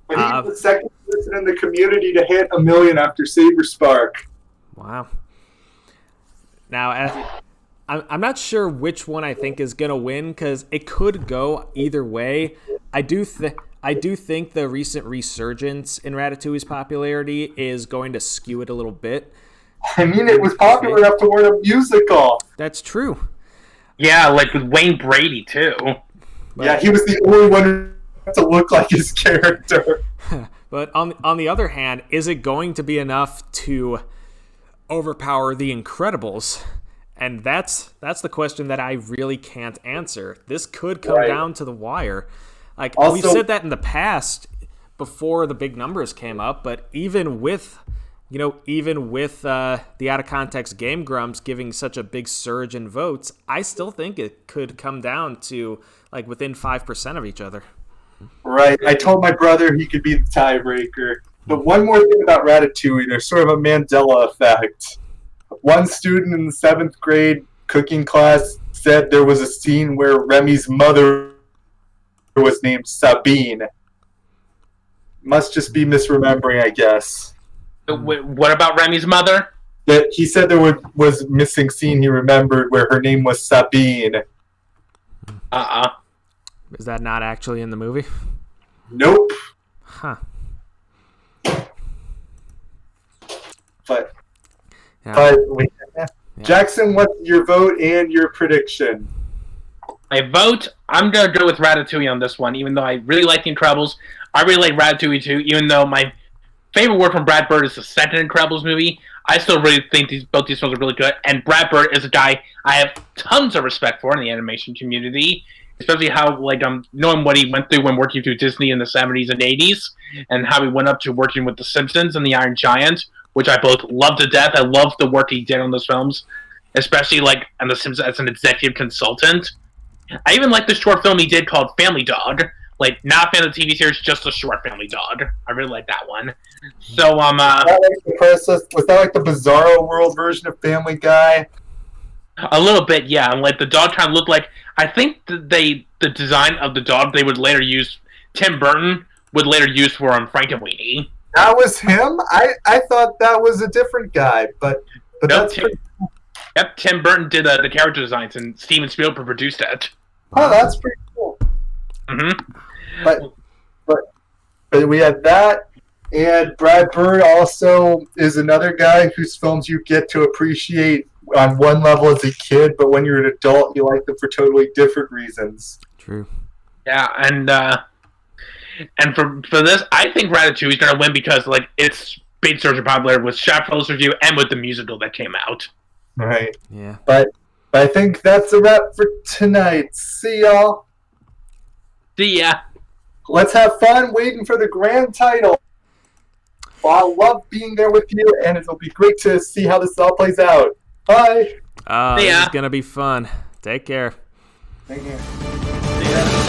Speaker 1: But he's the second person in the community to hit 1 million after Saber Spark.
Speaker 2: Wow. Now, I'm not sure which one I think is going to win, because it could go either way. I do think the recent resurgence in Ratatouille's popularity is going to skew it a little bit.
Speaker 1: I mean, it was popular enough to win a musical.
Speaker 2: That's true.
Speaker 3: Yeah, like with Wayne Brady, too.
Speaker 1: Yeah, he was the only one to look like his character.
Speaker 2: But on the other hand, is it going to be enough to overpower The Incredibles? And that's the question that I really can't answer. This could come down to the wire. Like, we've said that in the past before the big numbers came up, but even with the out of context Game Grumps giving such a big surge in votes, I still think it could come down to like within 5% of each other.
Speaker 1: Right. I told my brother he could be the tiebreaker. But one more thing about Ratatouille, there's sort of a Mandela effect. One student in the 7th grade cooking class said there was a scene where Remy's mother was named Sabine. Must just be misremembering, I guess.
Speaker 3: What about Remy's mother?
Speaker 1: That he said there was a missing scene he remembered where her name was Sabine.
Speaker 2: Is that not actually in the movie?
Speaker 1: Nope.
Speaker 2: Huh.
Speaker 1: But Jackson, what's your vote and your prediction?
Speaker 3: My vote, I'm going to go with Ratatouille on this one, even though I really like The Incredibles. I really like Ratatouille too, even though my favorite word from Brad Bird is the second Incredibles movie. I still really think both these films are really good, and Brad Bird is a guy I have tons of respect for in the animation community, especially how, knowing what he went through when working through Disney in the 70s and 80s, and how he went up to working with The Simpsons and The Iron Giant, which I both love to death. I love the work he did on those films, especially, on The Simpsons as an executive consultant. I even like the short film he did called Family Dog. Like, not a fan of the TV series, just a short Family Dog. I really like that one. So,
Speaker 1: was that like the Bizarro World version of Family Guy?
Speaker 3: A little bit, yeah. And like the dog kind of looked like, I think the design of the dog they would later use, Tim Burton would later use for Frankenweenie.
Speaker 1: That was him? I thought that was a different guy, but
Speaker 3: nope,
Speaker 1: that's
Speaker 3: Tim Burton did the character designs, and Steven Spielberg produced it.
Speaker 1: Oh, that's pretty cool.
Speaker 3: Mm-hmm.
Speaker 1: But we had that, and Brad Bird also is another guy whose films you get to appreciate on one level as a kid, but when you're an adult, you like them for totally different reasons.
Speaker 2: True.
Speaker 3: Yeah, and for this, I think Ratatouille is going to win because like it's big surge in popularity with Strawpolls review and with the musical that came out.
Speaker 1: Right.
Speaker 2: Yeah.
Speaker 1: But I think that's a wrap for tonight. See y'all.
Speaker 3: See ya.
Speaker 1: Let's have fun waiting for the grand title. Well, I love being there with you, and it'll be great to see how this all plays out. Bye.
Speaker 2: This is going to be fun. Take care.
Speaker 1: Take care.
Speaker 3: See ya.